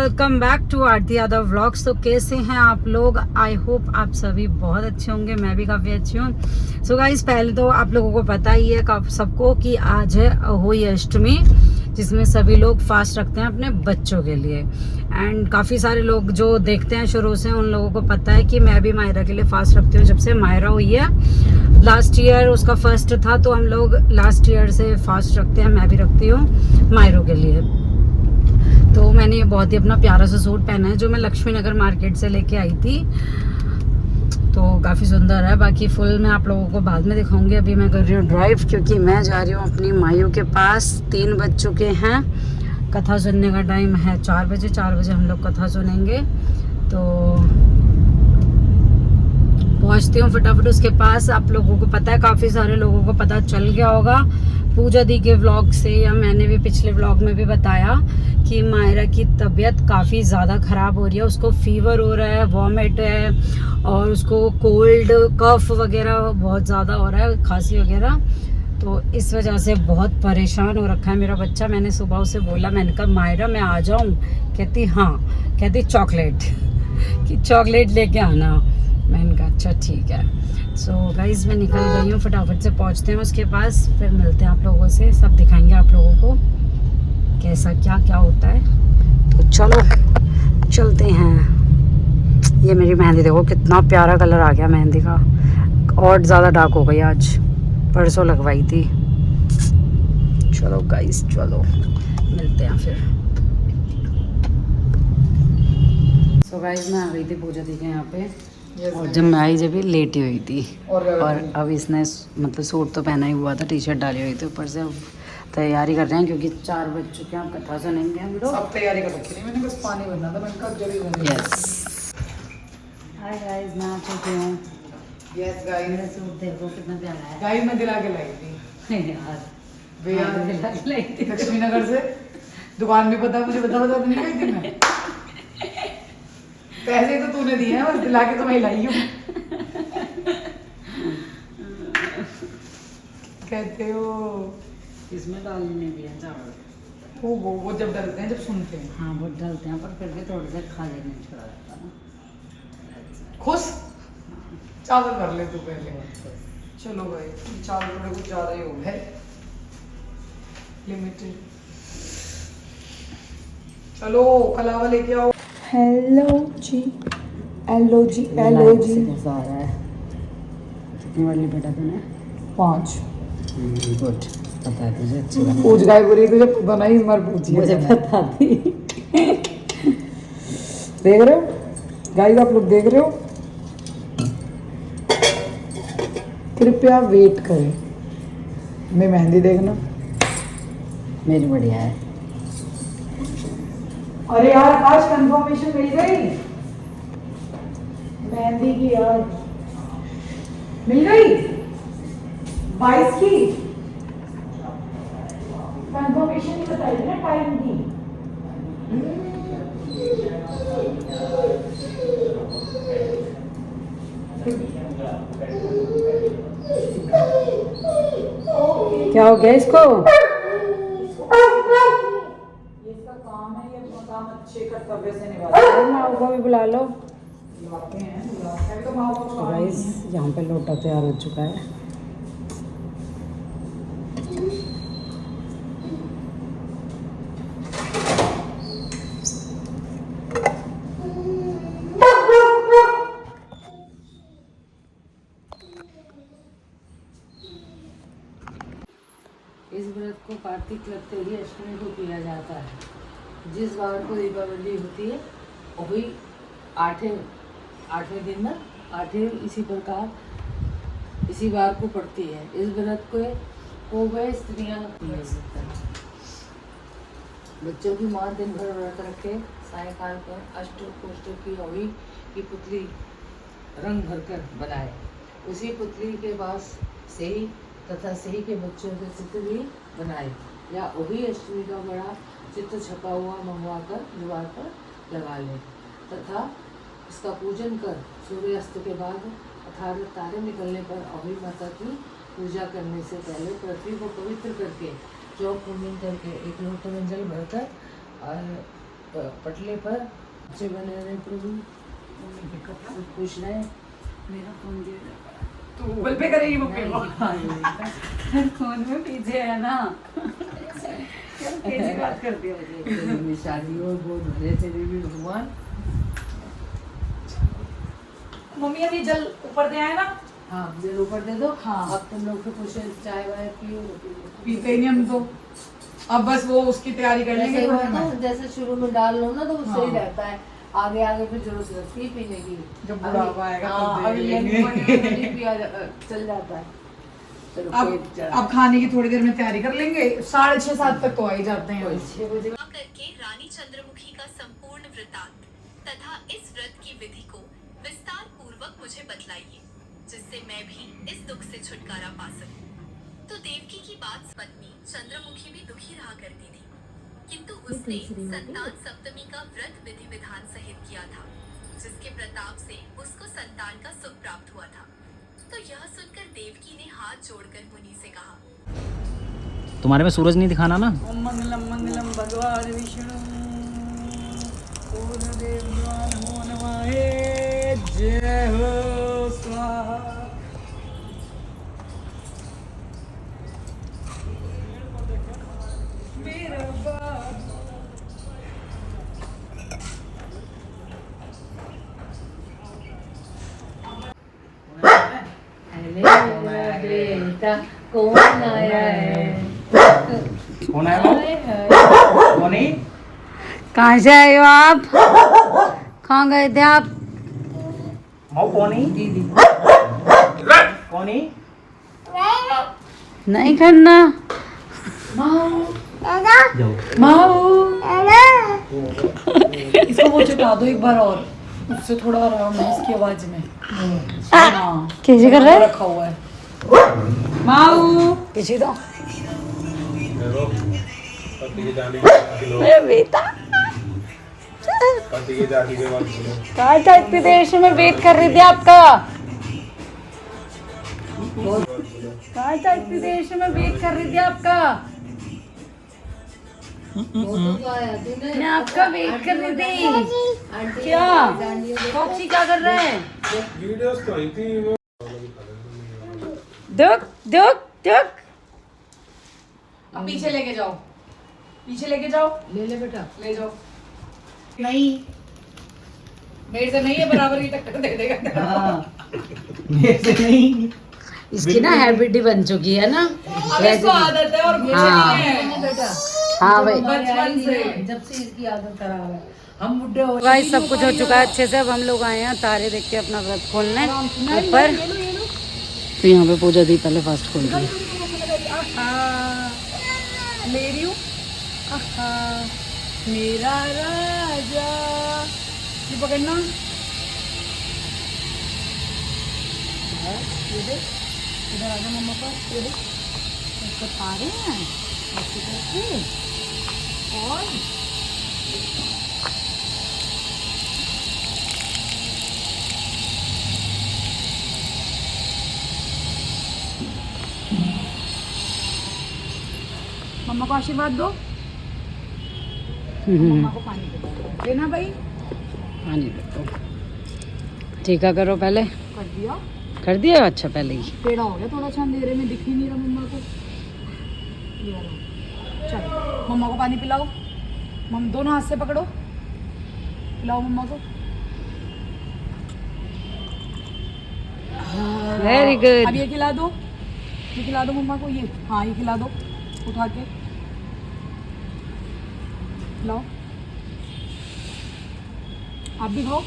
Welcome back to Aarti Yadav vlogs. तो कैसे हैं आप लोग? आई होप आप सभी बहुत अच्छे होंगे, मैं भी काफ़ी अच्छी हूँ। सो गाइस, पहले तो आप लोगों को पता ही है सबको कि आज है अहोई अष्टमी, जिसमें सभी लोग फास्ट रखते हैं अपने बच्चों के लिए। एंड काफ़ी सारे लोग जो देखते हैं शुरू से, उन लोगों को पता है कि मैं भी मायरा के लिए फास्ट रखती हूँ। जब से मायरा हुई है, लास्ट ईयर उसका फर्स्ट था, तो हम लोग लास्ट ईयर से फास्ट रखते हैं। मैं भी रखती हूँ मायरों के लिए। तो मैंने ये बहुत ही अपना प्यारा सा सूट पहना है, जो मैं लक्ष्मी नगर मार्केट से लेके आई थी। तो काफ़ी सुंदर है। बाकी फुल मैं आप लोगों को बाद में दिखाऊंगी। अभी मैं कर रही हूँ ड्राइव, क्योंकि मैं जा रही हूँ अपनी मायू के पास। 3 बज चुके हैं, कथा सुनने का टाइम है 4 बजे। 4 बजे हम लोग कथा सुनेंगे। तो पहुँचती हूँ फटाफट उसके पास। आप लोगों को पता है, काफ़ी सारे लोगों को पता चल गया होगा पूजा दी के व्लॉग से, या मैंने भी पिछले व्लॉग में भी बताया कि मायरा की तबीयत काफ़ी ज़्यादा ख़राब हो रही है। उसको फीवर हो रहा है, वॉमिट है, और उसको कोल्ड कफ वगैरह बहुत ज़्यादा हो रहा है, खांसी वगैरह। तो इस वजह से बहुत परेशान हो रखा है मेरा बच्चा। मैंने सुबह उसे बोला, मैंने कहा मायरा मैं आ जाऊँ? कहती हाँ। कहती चॉकलेट कि चॉकलेट लेके आना। मैंने कहा अच्छा ठीक है। सो गाइज, मैं निकल गई हूँ, फटाफट से पहुँचते हैं उसके पास, फिर मिलते हैं आप लोगों से। सब दिखाएंगे आप लोगों को कैसा क्या क्या होता है। तो चलो चलते हैं। ये मेरी मेहंदी देखो, कितना प्यारा कलर आ गया मेहंदी का। और ज़्यादा डार्क हो गई आज, परसों लगवाई थी। चलो गाइज, चलो मिलते हैं फिर। सो गाइज, मैं आ गई थी पूजा दी के यहाँ पे। और जब मैं आई, जब ये लेटी हुई थी, और अब इसने मतलब सूट तो पहना ही हुआ था, टी शर्ट डाली हुई थी ऊपर से। अब तैयारी कर रहे हैं, क्योंकि 4 बज चुके हैं, कथा सुनेंगे हम लोग। सब तैयारी कर रखी थी मैंने, बस पानी भरना था। मैंने कहा जल्दी यस। हाय गाइस, मैं आ चुकी हूँ। यस गाइस, मेरा सूट देखो कितना प्यारा है। गाइस मैं दिला के लाई थी यार, भैया, दिला के लाई थी लक्ष्मी नगर से। दुकान भी पता मुझे, बता नहीं गई थी मैं। पैसे तो तूने दिए हैं, बस दिला के तो मैं लाई हूँ। कहते हो इसमें डालने भी है चावल। वो जब डरते हैं, जब सुनते हैं। हाँ, वो डालते हैं, पर फिर भी थोड़े से खा लेने छोड़ा जाता ना। खुश चावल कर ले तू पहले। चलो भाई, चावल थोड़े कुछ ज़्यादा ही हो गए, लिमिटेड। चलो कलावा लेके आओ। हेलो जी, हेलो जी, हेलो जी। कैसा आ रहा है? कितनी बार लिपेटा तूने? 5। गुड, पता है तुझे, अच्छी बात। पूछ गाय बुरी तुझे पता नहीं, इस बार पूछी मुझे पता थी। देख रहे हो गाइस, आप लोग देख रहे हो? कृपया वेट करें, मैं मेहंदी देखना। मेरी बढ़िया है। अरे यार, आज कंफर्मेशन मिल गई मेहंदी की। यार मिल गई 22 की कंफर्मेशन ही बताई ना टाइम की। क्या हो गया इसको? इसका काम है, ये अपना काम अच्छे कर्तव्य से निभाता है। माँ को भी बुला लो। बुलाते हैं, बुलाते हैं तो माँ बाप को। गाइस, यहाँ पे लोटा तैयार हो चुका है। इस व्रत को कार्तिक लगते ही अष्टमी को किया जाता है। जिस बार को दीपावली होती है वही 8वें दिन ना, 8वें इसी प्रकार इसी बार को पड़ती है। इस व्रत को वह स्त्रियाँ बच्चों की माँ दिन भर व्रत रखे, सायकाल पर अष्टकोष्ठों की हवी की पुतली रंग भरकर बनाए। उसी पुतली के पास से ही तथा सही के बच्चों के चित्र भी बनाए, या वही अष्टमी का बड़ा चित्र छपा हुआ मंगवाकर दीवार पर लगा ले, तथा इसका पूजन कर सूर्यास्त के बाद अर्थात तारे निकलने पर अहोई माता की पूजा करने से पहले पृथ्वी को पवित्र करके चौक पूजन करके एक लोटे में जल भरकर और पटले पर अच्छे बने रहे प्रभु, सब खुश रहे। मेरा फोन दे दे। तो गूगल पे करेगी मम्मी को। फोन में पीछे है ना। कैसी बात करती है मुझे। तेरी भी शादी हो, बहुत भले तेरे भी भगवान। मम्मी अभी जल ऊपर दे आए ना, हाँ जल ऊपर दे दो। हाँ। अब तुम लोग तो कुछ चाय वाय पियो। पीते ही नहीं हम तो, अब बस वो उसकी तैयारी कर लेंगे थोड़ी देर में। जैसे शुरू में डाल लो ना तो वो सही हाँ। रहता है, आगे आगे फिर जरूरत लगती है पीने की। जब बुढ़ापा आएगा तब हाँ, देख अभी लेंगे। नहीं पिया चल जाता है। चलो पेट चढ़ा। अब खाने की थोड़ी देर में तैयारी कर लेंगे, 6:30-7 तक तो आ ही जाते हैं। 6 बजे करके रानी चंद्रमुखी का संपूर्ण वृतांत तथा इस व्रत की विधि को विस्तार पूर्वक मुझे बतलाइए, जिससे मैं भी इस दुख से छुटकारा पा सकूं। तो देवकी की बात पत्नी चंद्रमुखी भी दुखी रहा करती थी, किंतु उसने संतान सप्तमी का व्रत विधि विधान सहित किया था, जिसके प्रताप से उसको संतान का सुख प्राप्त हुआ था। तो यह सुनकर देवकी ने हाथ जोड़कर मुनि से कहा, तुम्हारे में सूरज नहीं दिखाना ना। ओम मंगलम मंगलम भगवान विष्णु पूर्णदेव नमो नमः। जय हो स्वाहा। मेरा बाप बेटा कौन आया है? कौन है वो? कौन है? कहाँ से आए हो आप? कहाँ गए थे आप? माँ कौन है? दीदी कौन है? नहीं करना। इसको वो चटा दो एक बार और, उससे थोड़ा आराम है इसकी आवाज में। हाँ कैसे कर रहे हैं? रखा हुआ है। माऊ पीछे दो। पति के जाने के बाद मेरा बेटा पति के जाने के बाद कहाँ था? इतनी देर से मैं वेट कर रही थी आपका। कहाँ था? इतनी देर से मैं वेट कर रही थी आपका। मैं आपका वेट कर रही थी। क्या फॉक्सी क्या कर रहे हैं? वीडियोस तो आई थी वो। दुख दुख दुख। अब पीछे लेके जाओ, पीछे लेके जाओ, ले ले बेटा। ले जाओ। नहीं मेरे से नहीं है, बराबर की टक्कर दे देगा। हाँ मेरे से नहीं। इसकी ना हैबिट ही बन चुकी है ना। अब इसको आदत है और मुझे हाँ। नहीं है बेटा हाँ भाई। बचपन से। जब से इसकी आदत खराब है, हम बुढ़े हो गाइस सब कुछ हो चुका है अच्छे से। अब हम लोग आए हैं तारे देख के अपना व्रत खोलने ऊपर। तो यहाँ पे पूजा दी पहले फास्ट खोल दी। ले रही हूँ मेरा राजा, ये पकड़ना। इधर आजा मम्मा पास, ये देख इसको तारे हैं ऐसे करके। और मम्मा को आशीर्वाद दो। मम्मा को पानी पिला देना भाई। पानी दो। टीका करो पहले। कर दिया, कर दिया? अच्छा पहले ही। टेढ़ा हो गया थोड़ा सा, अंधेरे में दिख ही नहीं रहा मम्मा को। ये वाला। चलो मम्मा को पानी पिलाओ। मम दोनों हाथ से पकड़ो, पिलाओ मम्मा को। वेरी अब गुड। ये खिला दो, ये खिला दो मम्मा को। ये हाँ ये खिला दो, उठा के खिलाओ। आप भी खाओ।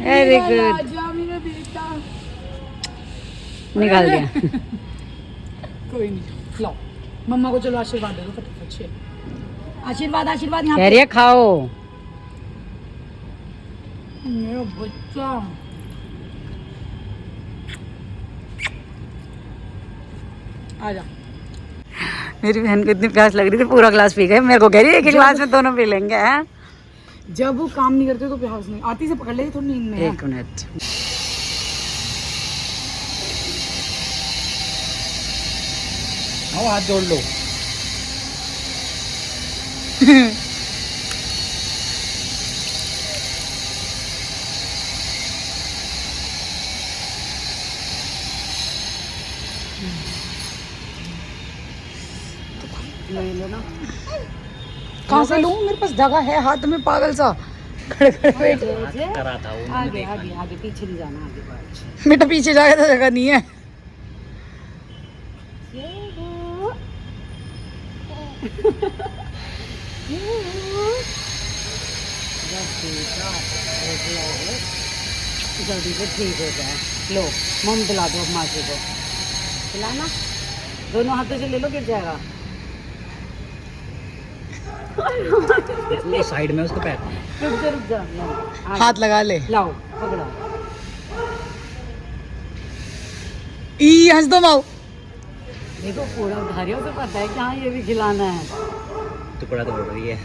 वेरी मेरा गुड। राजा, मेरा बेटा। निकाल दिया। कोई नहीं, खिलाओ मम्मा को। चलो आशीर्वाद दे दो फटाफट से। आशीर्वाद आशीर्वाद यहाँ कह रही है खाओ। मेरा बच्चा। आजा। मेरी बहन को इतनी प्यास लग रही थी, पूरा ग्लास पी गए। मेरे को कह रही है एक गिलास में दोनों पी लेंगे। हैं? जब वो काम नहीं करते तो प्यास नहीं आती, से पकड़ लेती थोड़ी नींद में। एक मिनट। आओ हाथ जोड़ लो। ले लो ना। कहाँ से लूँ? मेरे पास जगह है हाथ में, पागल सा खड़े खड़े बैठ। करा था वो, आगे आगे आगे, पीछे नहीं जाना, आगे बढ़। बेटा पीछे जाएगा तो जगह नहीं है। जल्दी से ठीक हो जाए। लो मम दिला दो मासी को, दिलाना, दोनों हाथों से ले लो, गिर जाएगा। ये साइड में उसको पैर। रुक जा लो, आगे। हाथ लगा ले। लाओ पकड़ो। ई हंस दो माऊ। देखो पूरा घरियों से पता है कि हाँ ये भी खिलाना है। टुकड़ा तो बोल रही है।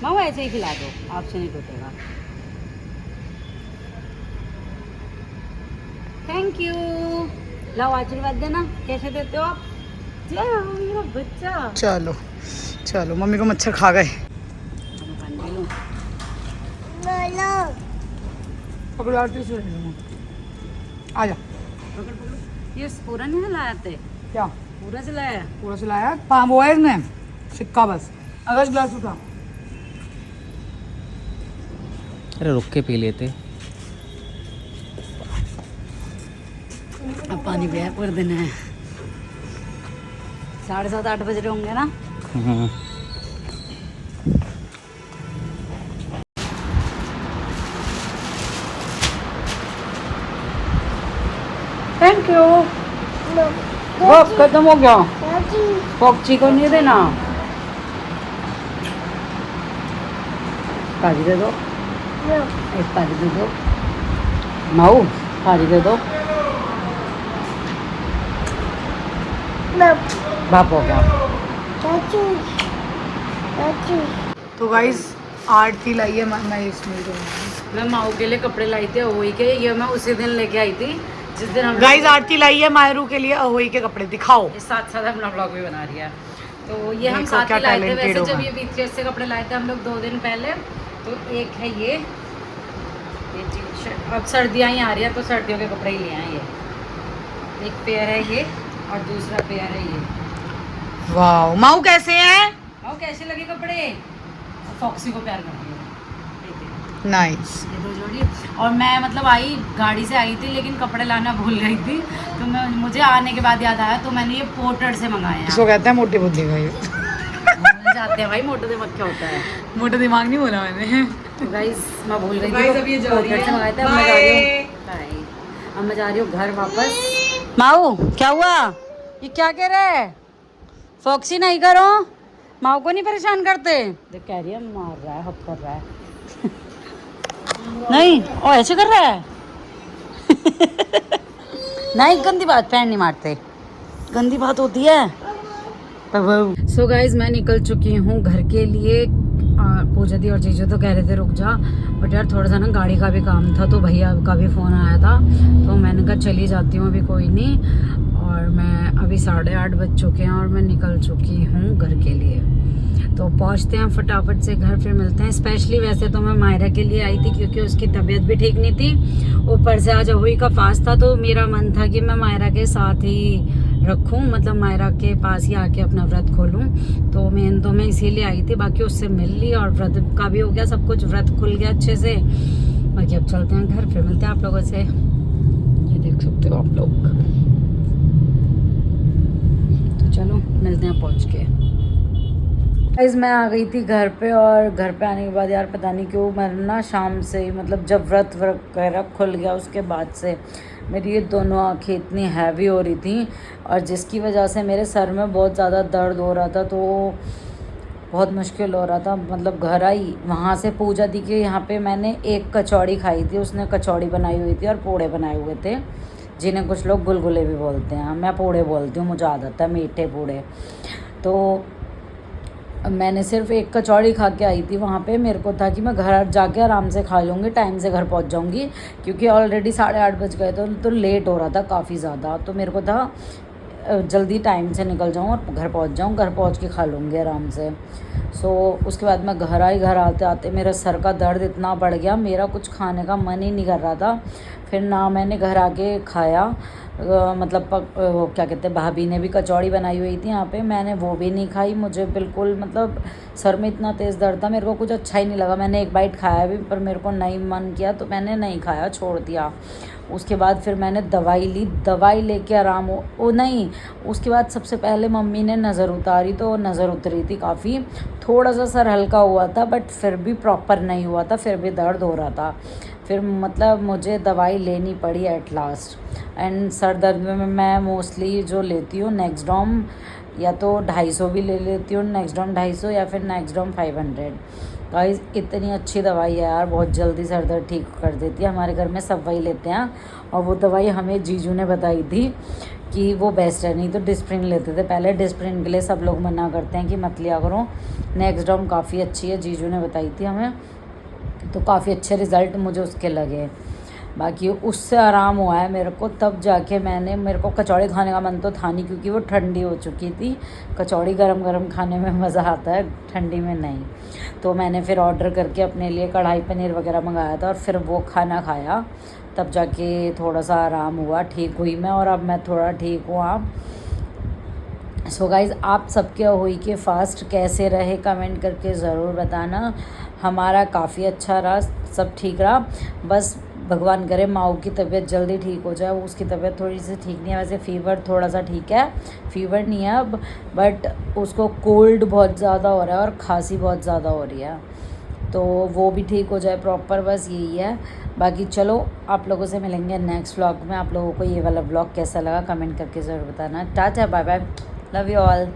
माँ ऐसे ही खिला दो, आपसे नहीं टूटेगा। Thank you. लाओ आशीर्वाद देना, कैसे देते हो आप? जय हो मेरा बच्चा। चलो चलो, मम्मी को मच्छर खा गए। पानी पी लूं? पकड़ो आरती से आ जा। ये पूरा नहीं हिलाया थे, क्या पूरा चलाया? पूरा सिलाया? पाँव वो है इसमें सिक्का बस। अगस्त ग्लास उठा। अरे रुक के पी लेते। अब पानी भी पूरे दिन है। 7:30 8 बज रहे होंगे ना? Thank you. बस खत्म हो गया। फॉक्ची को नहीं देना। पानी दे दो, एक पानी दे दो। माऊ पानी दे दो। बाप हो गया। तो गाइस आरती लाई है मैं इसमें जो मैं माऊ के लिए कपड़े लाई थी अहोई के, ये मैं उसी दिन लेके आई थी जिस दिन हम गाइस आरती लाई है मायरू के लिए अहोई के कपड़े। दिखाओ। ये साथ साथ अपना ब्लॉग भी बना रही है। तो ये हम देखो साथ क्या ही लाए थे। talented वैसे होगा। जब ये बीटीएस से कपड़े लाए थे हम लोग 2 दिन पहले, तो एक है ये टी शर्ट। अब सर्दियाँ ही आ रही है तो सर्दियों के कपड़े ही ले आए। ये एक पेयर है ये और दूसरा पेयर है ये। वाह माऊ कैसे हैं? माऊ कैसे लगे कपड़े? फॉक्सी को प्यार करती है। नाइस। ये 2 जोड़ी। और मैं मतलब आई, गाड़ी से आई थी लेकिन कपड़े लाना भूल गई थी, तो मैं मुझे आने के बाद याद आया, तो मैंने ये पोर्टर से मंगाए हैं। इसको कहते हैं मोटी बुद्धि का ये। भूल जाते हैं भाई, मोटे दिमाग क्या होता है। मोटा दिमाग नहीं बोला मैंने। तो गाइस मैं भूल गई Guys, थी, अब ये जा रही पोर्टर है। से मंगाए थे। अब मैं जा रही हूँ। बाय। अब मैं जा रही हूँ घर वापस। माऊ क्या हुआ? ये क्या कह रहा है? फॉक्सी नहीं करो, माऊ को नहीं परेशान करते। देख कह रही है मार रहा है, हप कर रहा है। नहीं ओ ऐसे कर रहा है। नहीं गंदी बात, पैर नहीं मारते, गंदी बात होती है। सो गाइज मैं निकल चुकी हूँ घर के लिए। पूजा दी और जीजू तो कह रहे थे रुक जा, बट यार थोड़ा सा ना गाड़ी का भी काम था, तो भैया का भी फ़ोन आया था, तो मैंने कहा चली जाती हूँ, अभी कोई नहीं। और मैं अभी 8:30 बज चुके हैं और मैं निकल चुकी हूँ घर के लिए। तो पहुँचते हैं फटाफट से घर, फिर मिलते हैं। स्पेशली वैसे तो मैं मायरा के लिए आई थी क्योंकि उसकी तबीयत भी ठीक नहीं थी, ऊपर से आज अहुई का फास्ट था, तो मेरा मन था कि मैं मायरा के साथ ही रखूं, मतलब मायरा के पास ही आके अपना व्रत खोलूं। तो मैं इसीलिए आई थी, बाकी उससे मिल ली और व्रत का भी हो गया, सब कुछ व्रत खुल गया अच्छे से। बाकी अब चलते हैं घर, फिर मिलते हैं आप लोगों से। ये देख सकते हो आप लोग। तो चलो मिलते हैं पहुंच के। गाइस मैं आ गई थी घर पे, और घर पे आने के बाद यार पता नहीं क्यों मैं ना शाम से ही, मतलब जब व्रत वगैरह खुल गया उसके बाद से मेरी ये दोनों आँखें इतनी हैवी हो रही थी, और जिसकी वजह से मेरे सर में बहुत ज़्यादा दर्द हो रहा था, तो बहुत मुश्किल हो रहा था। मतलब घर आई, वहाँ से पूजा दी के यहाँ पे मैंने एक कचौड़ी खाई थी, उसने कचौड़ी बनाई हुई थी और पोड़े बनाए हुए थे, जिन्हें कुछ लोग गुलगुले भी बोलते हैं, मैं पोड़े बोलती हूँ, मुझे आदत है मीठे पोड़े। तो मैंने सिर्फ एक कचौड़ी खा के आई थी वहाँ पे। मेरे को था कि मैं घर जाके आराम से खा लूँगी, टाइम से घर पहुँच जाऊँगी, क्योंकि ऑलरेडी 8:30 बज गए थे, तो लेट हो रहा था काफ़ी ज़्यादा। तो मेरे को था जल्दी टाइम से निकल जाऊँ और घर पहुँच जाऊँ, घर पहुँच के खा लूँगी आराम से। उसके बाद मैं घर आई, घर आते आते मेरा सर का दर्द इतना बढ़ गया, मेरा कुछ खाने का मन ही नहीं कर रहा था। फिर ना मैंने घर आके खाया, मतलब वो क्या कहते हैं, भाभी ने भी कचौड़ी बनाई हुई थी यहाँ पे, मैंने वो भी नहीं खाई। मुझे बिल्कुल मतलब सर में इतना तेज़ दर्द था, मेरे को कुछ अच्छा ही नहीं लगा। मैंने एक बाइट खाया भी पर मेरे को नहीं मन किया, तो मैंने नहीं खाया, छोड़ दिया। उसके बाद फिर मैंने दवाई ली, दवाई लेके आराम हो नहीं। उसके बाद सबसे पहले मम्मी ने नज़र उतारी, तो नज़र उतरी थी काफ़ी, थोड़ा सा सर हल्का हुआ था बट फिर भी प्रॉपर नहीं हुआ था, फिर भी दर्द हो रहा था। फिर मतलब मुझे दवाई लेनी पड़ी एट लास्ट। एंड सर दर्द में मैं मोस्टली जो लेती हूँ नेक्सडॉम, या तो 250 भी ले लेती हूँ, नेक्सडॉम 250 या फिर नेक्सडॉम 500। गाइस इतनी अच्छी दवाई है यार, बहुत जल्दी सर दर्द ठीक कर देती है। हमारे घर में सब वही लेते हैं, और वो दवाई हमें जीजू ने बताई थी कि वो बेस्ट है, नहीं तो डिस्प्रिन लेते थे पहले। डिस्प्रिन के लिए सब लोग मना करते हैं कि मत लिया करो, नेक्सडॉम काफ़ी अच्छी है, जीजू ने बताई थी हमें, तो काफ़ी अच्छे रिज़ल्ट मुझे उसके लगे। बाकी उससे आराम हुआ है मेरे को, तब जाके मेरे को कचौड़ी खाने का मन तो था नहीं, क्योंकि वो ठंडी हो चुकी थी। कचौड़ी गरम गरम खाने में मज़ा आता है, ठंडी में नहीं। तो मैंने फिर ऑर्डर करके अपने लिए कढ़ाई पनीर वगैरह मंगाया था, और फिर वो खाना खाया, तब जाके थोड़ा सा आराम हुआ, ठीक हुई मैं, और अब मैं थोड़ा ठीक हूँ। आप सो गाइज़, आप सबके हुई के फास्ट कैसे रहे कमेंट करके ज़रूर बताना। हमारा काफ़ी अच्छा रहा, सब ठीक रहा। बस भगवान करे माऊ की तबीयत जल्दी ठीक हो जाए। उसकी तबीयत थोड़ी सी ठीक नहीं है, वैसे फ़ीवर थोड़ा सा ठीक है, फ़ीवर नहीं है अब, बट उसको कोल्ड बहुत ज़्यादा हो रहा है और खांसी बहुत ज़्यादा हो रही है, तो वो भी ठीक हो जाए प्रॉपर, बस यही है। बाकी चलो, आप लोगों से मिलेंगे नेक्स्ट व्लॉग में। आप लोगों को ये वाला व्लॉग कैसा लगा कमेंट करके ज़रूर बताना। Tata, bye bye, love you all.